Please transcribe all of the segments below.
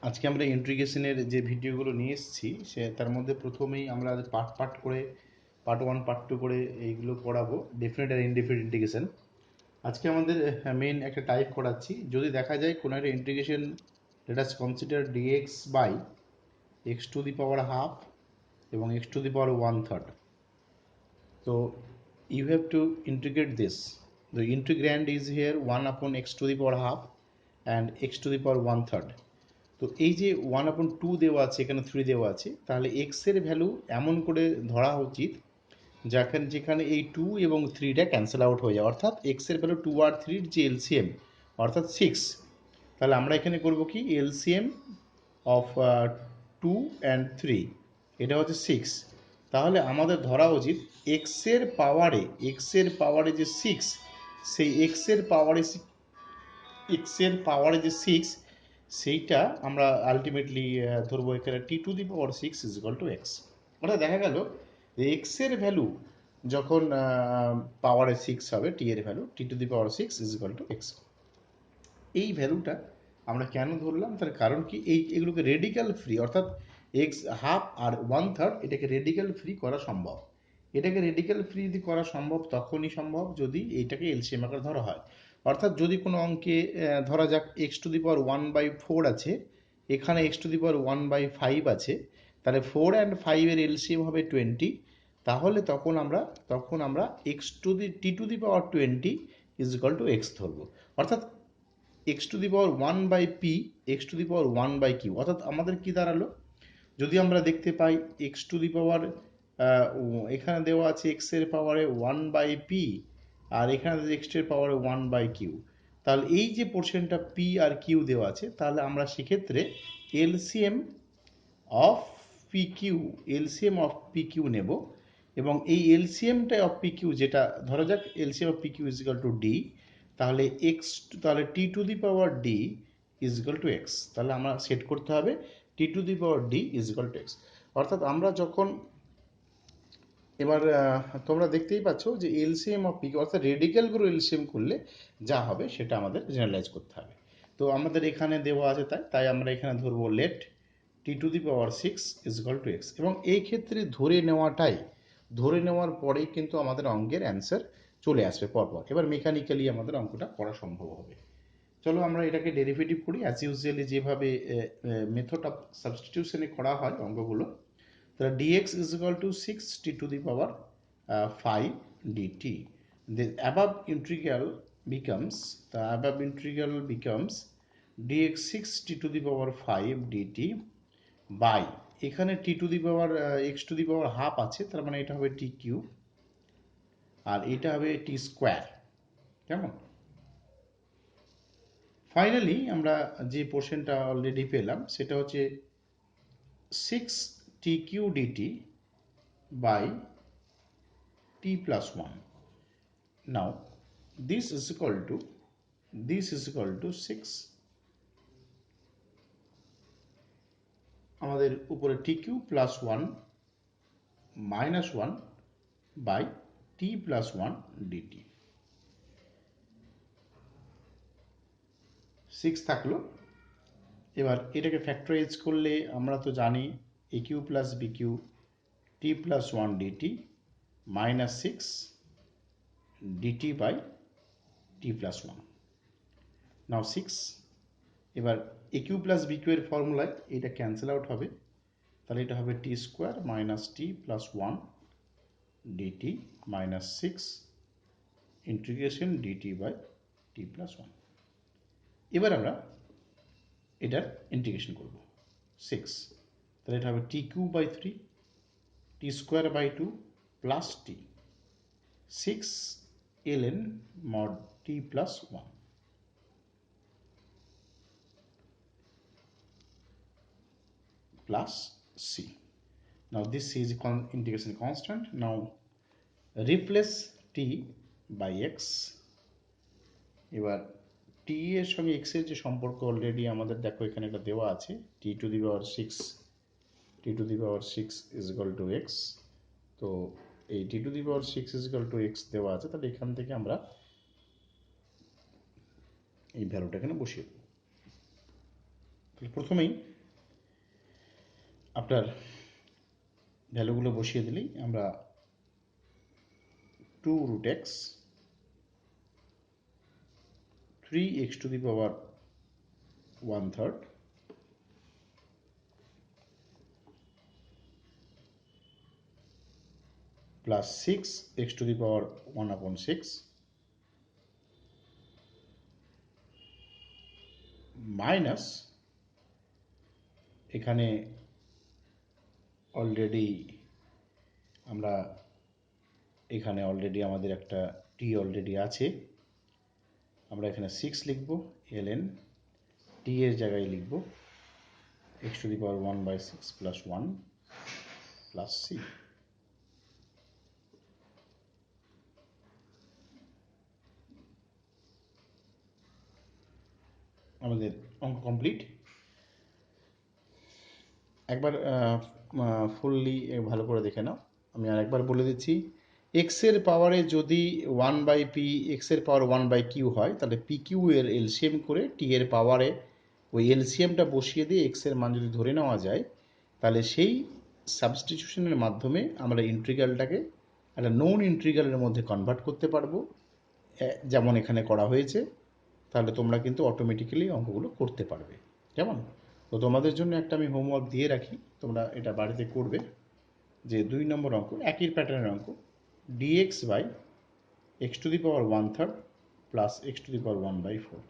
আজকে আমরা ইন্টিগ্রেশনের যে ভিডিওগুলো নিয়ে এসেছি তার মধ্যে প্রথমেই আমরা পার্ট করে পার্ট 1 পার্ট 2 করে এইগুলো পড়াবো, ডেফিনেট আর ইনডেফিনিট ইন্টিগ্রেশন। আজকে আমাদের মেন একটা টাইপ করাচ্ছি। যদি দেখা যায় কোনো একটা integration, let us consider dx by x to the power half এবং x to the power 1/3. So you have to integrate this. The integrand is here 1 upon x to the power half and x to the power 1/3. তো এই যে 1/2 দেওয়া আছে, এখানে 3 দেওয়া আছে, তাহলে x এর ভ্যালু এমন করে ধরা উচিত যেখানে এই 2 এবং 3টা ক্যান্সেল আউট হয়ে যায়, অর্থাৎ x এর ভ্যালু 2 আর 3 যে এলসিএম অর্থাৎ 6। তাহলে আমরা এখানে করব কি, এলসিএম অফ 2 অ্যান্ড 3, এটা হচ্ছে 6। তাহলে আমাদের ধরা উচিত এক্স এর পাওয়ারে যে 6, সেই এক্স এর পাওয়ারে যে 6 সেইটা আমরা আলটিমেটলি ধরবো এখানে t to the power 6 is equal to x. অর্থাৎ দেখা গেল যে এক্স এর ভ্যালু যখন পাওয়ারে 6 হবে, টি এর value T to the power 6 is equal to x. এই ভ্যালুটা আমরা কেন ধরলাম, তার কারণ কি, এগুলোকে রেডিক্যাল ফ্রি, অর্থাৎ এক্স হাফ আর 1/3 এটাকে রেডিক্যাল ফ্রি করা সম্ভব। এটাকে রেডিক্যাল ফ্রি যদি করা সম্ভব তখনই সম্ভব যদি এইটাকে এলসিএম আকারে ধরা হয়। অর্থাৎ যদি কোনো অঙ্কে ধরা যাক এক্স টু দি পাওয়ার 1/4 আছে, এখানে এক্স টু দি পাওয়ার 1/5 আছে, তাহলে 4 অ্যান্ড 5 এর এলসিএম হবে 20। তাহলে তখন আমরা x to the T to the power 20 is equal to x ধরবো। অর্থাৎ x to the power 1/p x to the power 1/q। অর্থাৎ আমাদের কি দাঁড়ালো, যদি আমরা দেখতে পাই এক্স টু দি পাওয়ার এখানে দেওয়া আছে এক্স এর পাওয়ারে 1/p আর এখানে এক্স এর পাওয়ারে 1/q, তাহলে এই যে পোর্শনটা পি আর কিউ দেওয়া আছে, তাহলে আমরা সেক্ষেত্রে LCM of P Q LCM of P Q নেব। এবং এই এলসিএমটা অফ পি কিউ, যেটা ধরা যাক LCM of P q is equal to d, তাহলে তাহলে t to the power d is equal to x. তাহলে আমরা সেট করতে হবে t to the power d is equal to x. অর্থাৎ আমরা যখন এবার তোমরা দেখতেই পাচ্ছ যে এলসিএম অফ পি কিউ অর্থাৎ রেডিক্যালগুলো এলসিএম করলে যা হবে সেটা আমাদের জেনারেলাইজ করতে হবে। তো আমাদের এখানে দেওয়া আছে, তাই আমরা এখানে ধরবো let T to the power 6 is equal to X. এবং এই ক্ষেত্রে ধরে নেওয়ার পরেই কিন্তু আমাদের অঙ্কের অ্যান্সার চলে আসবে পরপর। এবার মেকানিক্যালি আমাদের অঙ্কটা করা সম্ভব হবে। চলো আমরা এটাকে ডেরিভেটিভ করি অ্যাজ ইউজুয়ালি যেভাবে মেথড অফ সাবস্টিটিউশনে করা হয় অঙ্কগুলো। তাহলে dx is equal to 6 t to the power 5 dt. The above integral becomes dx 6 t to the power 5 dt by, এখানে t to the power x to the power half আছে, তার মানে এটা হবে t কিউব আর এটা হবে t square. কেমন? Finally আমরা যে পোর্শনটা অলরেডি পেলাম সেটা হচ্ছে 6 tq dt by t plus 1. Now this is equal to 6, আমাদের উপরে tq plus 1 minus 1 by t plus 1 dt। 6 থাকলো। এবার এটাকে ফ্যাক্টরাইজ করলে আমরা তো জানি a q plus b q t plus 1 dt minus 6 dt by t plus 1। Now 6, এবার a q plus b q এর ফর্মুলায় এটা ক্যান্সেল আউট হবে, তাহলে এটা হবে t square minus t plus 1 dt minus 6 integration dt by t plus 1। এবার আমরা এটার ইন্টিগ্রেশন করব 6, তাহলে এটা হবে T cube by 3 T square by 2 plus T 6 ln mod t plus 1 plus c. Now this is integration constant. Now replace t by x. এবার t এর সঙ্গে x এর যে সম্পর্ক অলরেডি আমাদের দেখো এখানে একটা দেওয়া আছে, t to the power 6 is equal to x। তো এই t to the power 6 is equal to x দেওয়া আছে, তাহলে এখান থেকে আমরা এই ভ্যালুটা এখানে বসিয়ে দেব। তাহলে প্রথমেই আফটার ভ্যালুগুলো বসিয়ে দিলেই আমরা 2 root x 3x to the power 1/3 plus 6x to the power 1/6 minus এখানে অলরেডি আমরা আমাদের একটা t অলরেডি আছে, আমরা এখানে 6 লিখব, ln t এর জায়গায় লিখব x to the power 1/6 plus 1 plus c। আমাদের অঙ্ক কমপ্লিট। একবার ফুললি ভালো করে দেখে নাও, আমি আরেকবার বলে দিচ্ছি। x এর পাওয়ারে যদি 1/p x এর পাওয়ার 1/q হয়, তাহলে pq এর এলসিএম করে t এর পাওয়ারে ওই এলসিএমটা বসিয়ে দিয়ে x এর মান যদি ধরে নেওয়া যায়, তাহলে সেই সাবস্টিটিউশনের মাধ্যমে আমরা ইন্টিগ্রালটাকে একটা নন ইন্টিগ্রালের মধ্যে কনভার্ট করতে পারবো, যেমন এখানে করা হয়েছে। তাহলে তোমরা কিন্তু অটোমেটিক্যালি অঙ্কগুলো করতে পারবে। কেমন? তো তোমাদের জন্য একটা আমি হোমওয়ার্ক দিয়ে রাখি, তোমরা এটা বাড়িতে করবে। যে 2 নম্বর অঙ্ক, একই প্যাটার্নের অঙ্ক, dx by x to the power 1/3 plus x to the power 1/4।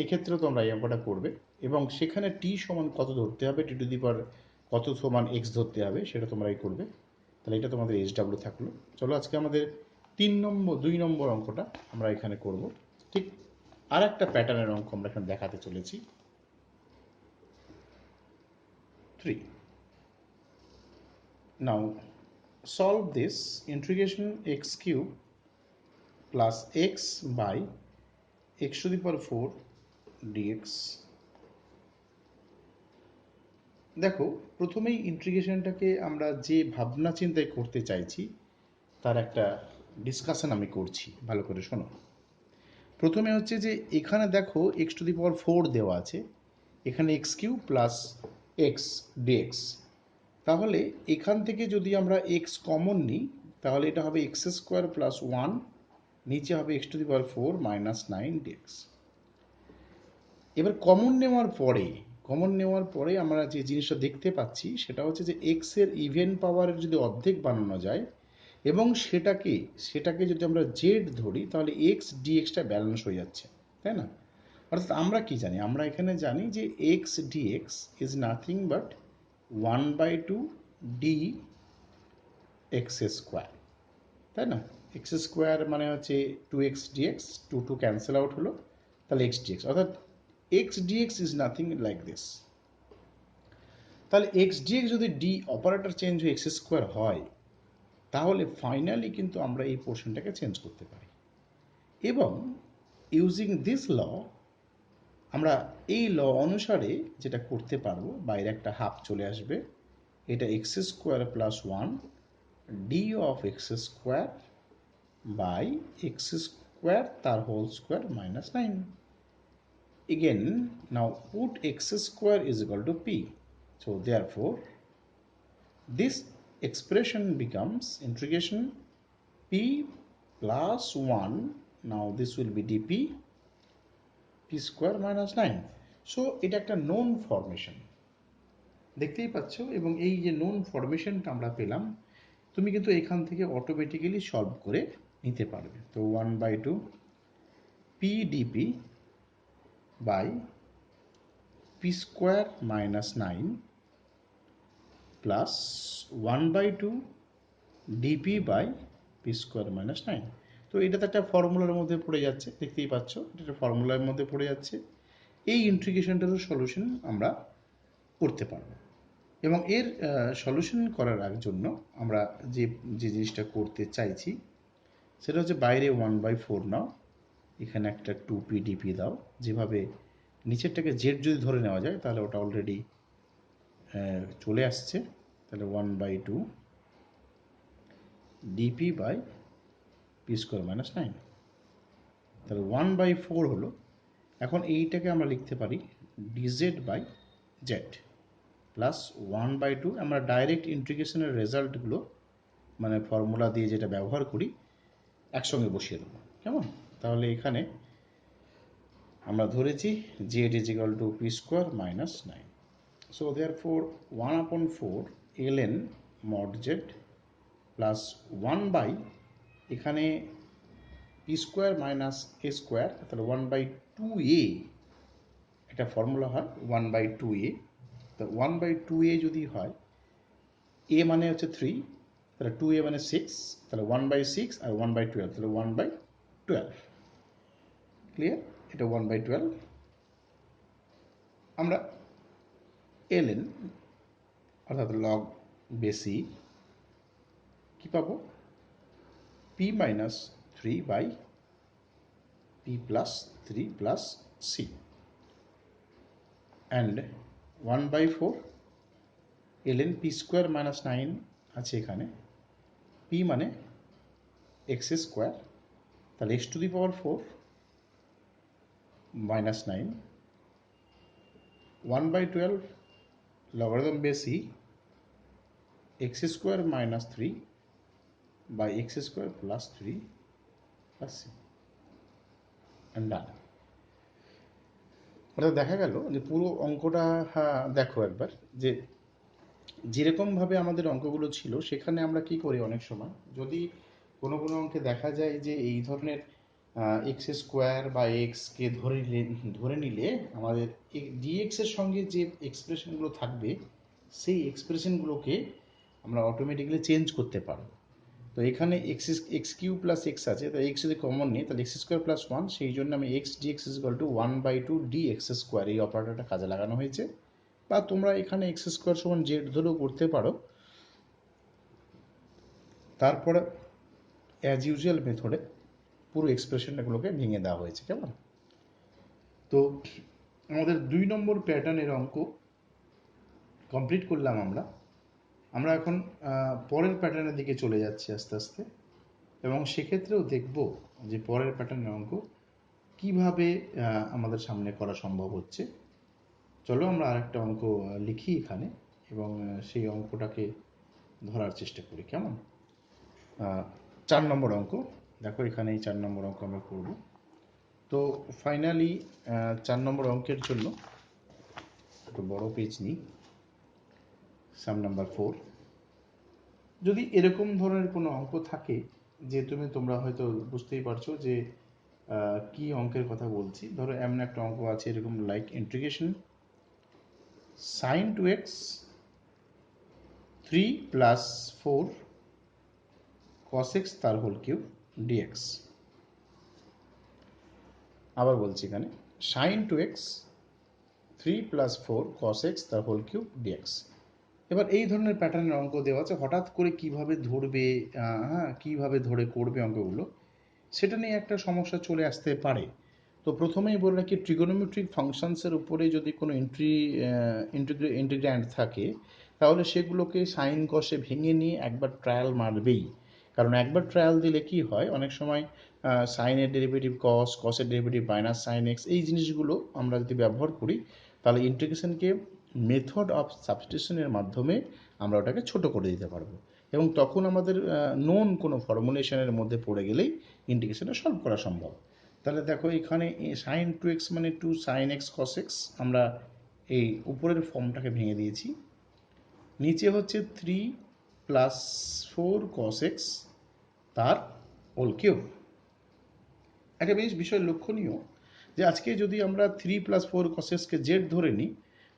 এক্ষেত্রেও তোমরা এই অঙ্কটা করবে এবং সেখানে t সমান কত ধরতে হবে, t টু দি পাওয়ার কত সমান x ধরতে হবে, সেটা তোমরাই করবে। তাহলে এটা তোমাদের SW থাকলো। চলো আজকে আমাদের 2 নম্বর অঙ্কটা আমরা এখানে করব। ঠিক আর একটা প্যাটার্নের অঙ্ক আমরা এখানে দেখাতে চলেছি। 3. Now solve this integration x cube plus x by x to the power 4 dx। দেখো, প্রথমেই ইন্টিগ্রেশনটাকে আমরা যে ভাবনা চিন্তায় করতে চাইছি তার একটা ডিসকাশন আমি করছি, ভালো করে শোনো। প্রথমে হচ্ছে যে এখানে দেখো x টু দি পাওয়ার 4 দেওয়া আছে, এখানে x cube plus x dx। তাহলে এখান থেকে যদি আমরা x কমন নিই, তাহলে এটা হবে x স্কোয়ার প্লাস 1, নিচে হবে x to the power 4 minus 9 dx। এবার কমন নেওয়ার পরে আমরা যে জিনিসটা দেখতে পাচ্ছি সেটা হচ্ছে যে x এর ইভেন পাওয়ারের যদি অর্ধেক বানানো যায় এবং সেটাকে যদি আমরা z ধরি, তাহলে x dxটা ব্যালেন্স হয়ে যাচ্ছে, তাই না? অর্থাৎ আমরা কি জানি, আমরা এখানে জানি যে x dx is nothing but 1/2 dx square, তাই না? x স্কোয়ার মানে হচ্ছে 2x dx, 2 ক্যান্সেল আউট হলো, তাহলে x dx, অর্থাৎ x dx is nothing like this. তাহলে x dx যদি d অপারেটর চেঞ্জ হয়ে x স্কোয়ার হয়, তাহলে ফাইনালি কিন্তু আমরা এই পোর্শনটাকে চেঞ্জ করতে পারি এবং ইউজিং দিস ল আমরা এই ল অনুসারে যেটা করতে পারবো, বাইরে একটা হাফ চলে আসবে, এটা x square plus 1 d of x square by x square তার whole square minus 9। Again, now put x square is equal to p. So therefore, this expression becomes integration p plus 1. Now this will be dp p square minus 9. So এটা একটা known formation, দেখতেই পাচ্ছ। এবং এই যে known ফরমেশনটা আমরা পেলাম, তুমি কিন্তু এখান থেকে অটোমেটিক্যালি সলভ করে নিতে পারবে। তো 1/2 p dp by p square minus 9 plus 1/2 dp by p square minus 9। তো এটা তো একটা ফর্মুলার মধ্যে পড়ে যাচ্ছে, দেখতেই পাচ্ছ, এটা ফর্মুলার মধ্যে পড়ে যাচ্ছে। এই ইন্টিগ্রেশনটারও সলিউশন আমরা করতে পারবো এবং এর সলিউশন করার জন্য আমরা যে জিনিসটা করতে চাইছি সেটা হচ্ছে বাইরে 1/4 নাও, এখানে একটা 2p dp দাও। যেভাবে নিচেরটাকে z যদি ধরে নেওয়া যায়, তাহলে ওটা অলরেডি চলে আসছে। তাহলে 1/2 dp by p square minus 9, তাহলে 1/4 হলো। এখন এইটাকে আমরা লিখতে পারি dz বাই z। প্লাস 1/2 আমরা ডাইরেক্ট ইন্টিগ্রেশনের রেজাল্টগুলো মানে ফর্মুলা দিয়ে যেটা ব্যবহার করি একসঙ্গে বসিয়ে দেবো, কেমন? তাহলে এখানে আমরা ধরেছি z is equal to p square minus 9. So therefore 1/4 ln mod z plus 1 by এখানে p square minus a square, তাহলে 1/2a একটা ফর্মুলা হয় 1/2a। তো 1/2a যদি হয়, a মানে হচ্ছে 3, তাহলে 2a মানে 6, তাহলে 1/6 আর 1/12, তাহলে 1/12 ক্লিয়ার। এটা 1/12 আমরা ln অর্থাৎ লগ বেসি কি পাবো, p minus 3 by p plus 3 plus c and 1/4 ln p square minus 9 আছে এখানে, p মানে x square, তাহলে x to the power 4 minus 9 1/12 logarithm base e x square minus 3 by x square plus 3 plus c and done। অর্থাৎ দেখা গেল যে পুরো অঙ্কটা দেখো একবার, যে যেরকমভাবে আমাদের অঙ্কগুলো ছিল সেখানে আমরা কি করি, অনেক সময় যদি কোনো কোনো অঙ্কে দেখা যায় যে এই ধরনের এক্স স্কোয়ার বা এক্সকে ধরে নিলে আমাদের ডিএক্স এর সঙ্গে যে এক্সপ্রেশনগুলো থাকবে সেই এক্সপ্রেশনগুলোকে আমরা অটোমেটিক্যালি চেঞ্জ করতে পারবো। তো এখানে এক্স কিউ প্লাস এক্স আছে, তো এক্স যদি কমন নেই তাহলে এক্স স্কোয়ার প্লাস 1, সেই জন্য আমি X dx is equal to 1/2 dx square এই অপারেটরটা কাজে লাগানো হয়েছে। বা তোমরা এখানে এক্স স্কোয়ার সমান জেড ধরেও করতে পারো। তারপরে অ্যাজ ইউজুয়াল মেথডে পুরো এক্সপ্রেশনগুলোকে ভেঙে দেওয়া হয়েছে, কেমন? তো আমাদের 2 নম্বর প্যাটার্নের অঙ্ক কমপ্লিট করলাম আমরা এখন পরের প্যাটার্নের দিকে চলে যাচ্ছি আস্তে আস্তে, এবং সেক্ষেত্রেও দেখব যে পরের প্যাটার্নের অঙ্ক কিভাবে আমাদের সামনে করা সম্ভব হচ্ছে। চলো আমরা আরেকটা অঙ্ক লিখি এখানে এবং সেই অঙ্কটাকে ধরার চেষ্টা করি, কেমন? 4 নম্বর অঙ্ক দেখো, এখানে এই 4 নম্বর অঙ্ক আমরা করব। তো ফাইনালি 4 নম্বর অঙ্কের জন্য একটু বড় পেজ নিই, সাম নাম্বার 4। যদি এরকম ধরনের কোনো অঙ্ক থাকে যে তোমরা হয়তো বুঝতেই পারছো যে কি অঙ্কের কথা বলছি, ধরো এমন একটা অঙ্ক আছে এরকম like integration sin 2x 3 plus 4 cos x তার হোল কিউব dx। আবার বলছি এখানে sin 2x 3 plus 4 cos x তার হোল কিউব dx। এবার এই ধরনের প্যাটার্নের অঙ্ক দেওয়া আছে, হঠাৎ করে কিভাবে ধরবে, কিভাবে ধরে করবে অঙ্কগুলো, সেটা নিয়ে একটা সমস্যা চলে আসতে পারে। তো প্রথমেই বলে রাখি, ট্রিগোনোমেট্রিক ফাংশনসের উপরে যদি কোনো ইন্টিগ্র্যান্ড থাকে তাহলে সেগুলোকে সাইন কসে ভেঙে নিয়ে একবার ট্রায়াল মারবেই। কারণ একবার ট্রায়াল দিলে কি হয়, অনেক সময় সাইনের ডেরিভেটিভ কস, কসের ডেরিভেটিভ মাইনাস সাইন এক্স, এই জিনিসগুলো আমরা যদি ব্যবহার করি তাহলে ইন্টিগ্রেশনকে মেথড অফ সাবস্টিটিউশনের মাধ্যমে আমরা ওটাকে ছোট করে দিতে পারবো, এবং তখন আমাদের নোন কোনো ফর্মুলেশনের মধ্যে পড়ে গেলেই ইন্টিগ্রেশনটা সলভ করা সম্ভব। তাহলে দেখো এখানে সাইন 2x মানে 2 সাইন এক্স কস এক্স, আমরা এই উপরের ফর্মটাকে ভেঙে দিয়েছি। নিচে হচ্ছে 3 প্লাস 4 কস এক্স তার হোল কিউব। একটা বিষয় লক্ষণীয় যে আজকে যদি আমরা 3 প্লাস 4 কস এক্সকে জেড ধরে নিই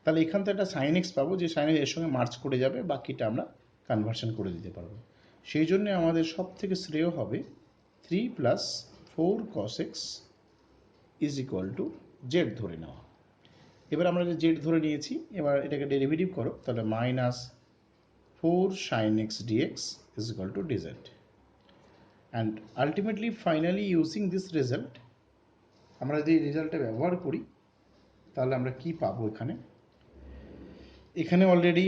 তাহলে এখান থেকে একটা সাইন এক্স পাবো, যে সাইন এক্স এর সঙ্গে মার্চ করে যাবে, বাকিটা আমরা কনভার্সন করে দিতে পারবো। সেই জন্য আমাদের সব থেকে শ্রেয় হবে 3 plus 4 cos x is equal to Z ধরে নেওয়া। এবার আমরা যে জেড ধরে নিয়েছি, এবার এটাকে ডেরিভেটিভ করো, তাহলে minus 4 sin x dx is equal to dz, and ultimately finally using this result আমরা যদি রেজাল্টটা ব্যবহার করি তাহলে আমরা কি পাবো, এখানে অলরেডি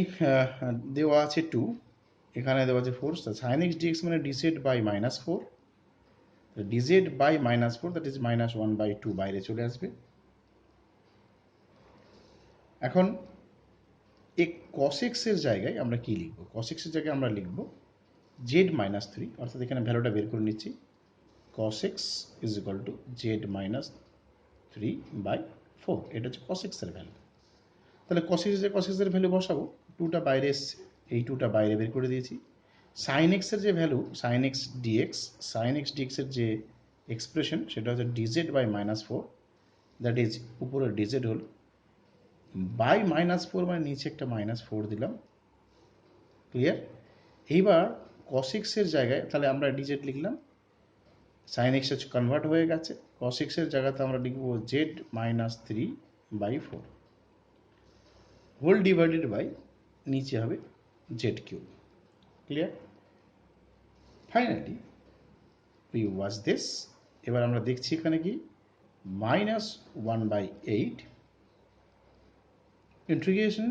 দেওয়া আছে 2, এখানে দেওয়া আছে 4, sin x dx মানে dz by minus 4, dz by minus 4 that is minus 1/2 বাইরে চলে আসবে। এখন এই cos x এর জায়গায় আমরা কি লিখব? cos x এর জায়গায় আমরা লিখব z-3, অর্থাৎ এখানে ভ্যালুটা বের করে নিচ্ছি। cos x is equal to z-3/4, এটা হচ্ছে cos x এর ভ্যালু। তাহলে cos x এর ভ্যালু বসাবো, 2টা বাইরে এসছে, এই 2টা বাইরে বের করে দিয়েছি। sin x এর যে ভ্যালু, sin x dx এর যে এক্সপ্রেশন সেটা হচ্ছে dz/-4, দ্যাট ইজ উপরে dz হল বাই -4, মানে নিচে একটা -4 দিলাম। ক্লিয়ার? এইবার cos x এর জায়গায় তাহলে আমরা dz লিখলাম, sin x কনভার্ট হয়ে গেছে, cos x এর জায়গাতে আমরা লিখব z-3/4 হোল ডিভাইডেড বাই নিচে হবে z3। Clear? Finally we watch this. এবার আমরা দেখছি এখানে কি -1/8 ইন্টিগ্রেশন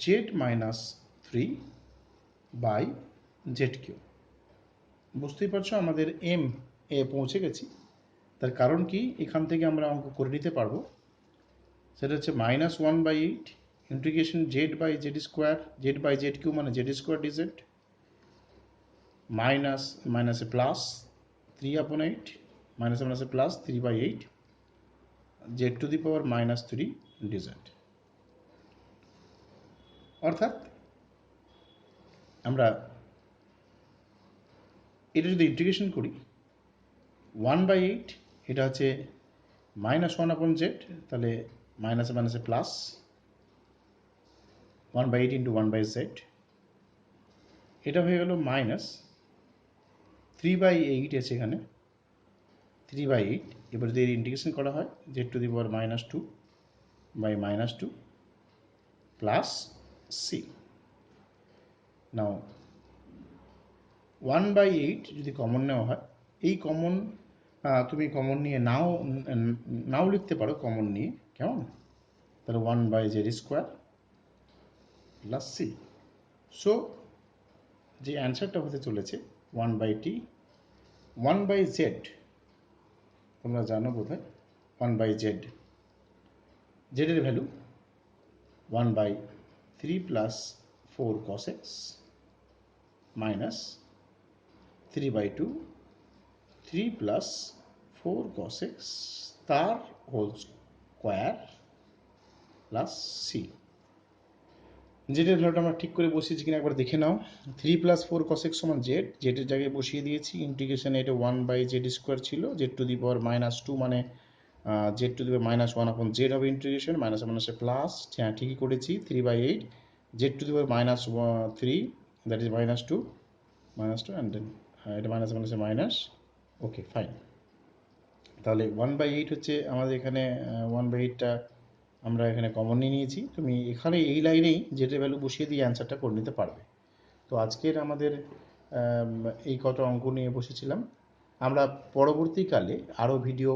z-3/z3। বুঝতেই পারছো আমাদের এম এ পৌঁছে গেছি। তার কারণ কি, এখান থেকে আমরা অঙ্ক করে নিতে পারবো। সেটা হচ্ছে -1/8 ইন্টিগ্রেশন z/z², z/z3 মানে z² dz, মাইনাস মাইনাসে প্লাস 3/8, মাইনাসে মাইনাসে প্লাস 3/8 z⁻³ dz। অর্থাৎ আমরা এটা যদি ইন্টিগ্রেশন করি 1/8, এটা হচ্ছে -1/z, তাহলে মাইনাসে মাইনাসে প্লাস 1/8 ইন্টু 1/z, এটা হয়ে গেল মাইনাস 3/8 আছে এখানে 3/8। এবার যদি ইন্টিগ্রেশন করা হয় z⁻²/-2 প্লাস c। নাও 1/8 যদি কমন নেওয়া হয়, এই কমন তুমি কমন নিয়ে নাও লিখতে পারো, কমন নিয়ে, কেমন? তাহলে 1/z² প্লাস c। সো যে অ্যান্সারটা হতে চলেছে 1/z, তোমরা জানো বোধহয় 1/z, জেডের value 1/3 plus 4 cos x minus 3/2 3 plus 4 cos x তার হোল স্কোয়ার প্লাস সি। জেডের ভ্যালুটা আমরা ঠিক করে বসিয়েছি কিনা একবার দেখে নাও। 3 প্লাস 4 cos x সমান জেড, জেডের জায়গায় বসিয়ে দিয়েছি। ইন্টিগ্রেশন এটা 1/z² ছিল, z⁻², মানে z⁻1/z হবে ইন্টিগ্রেশন, মাইনাসে মাইনাসে প্লাস, হ্যাঁ ঠিকই করেছি, 3/8 z⁻³ that is -2 and then এটা মাইনাসে মাইনাসে মাইনাস। Okay fine. তাহলে 1/8 হচ্ছে আমাদের এখানে 1/8টা আমরা এখানে কমন নিয়ে নিয়েছি। তুমি এখানে এই লাইনেই যেটা ভ্যালু বসিয়ে দিয়ে অ্যান্সারটা করে নিতে পারবে। তো আজকের আমাদের এই কটা অঙ্ক নিয়ে বসেছিলাম। আমরা পরবর্তীকালে আরও ভিডিও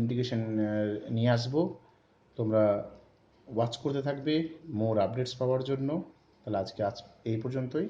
ইন্টিগ্রেশন নিয়ে আসবো, তোমরা ওয়াচ করতে থাকবে মোর আপডেটস পাওয়ার জন্য। তাহলে আজকে এই পর্যন্তই।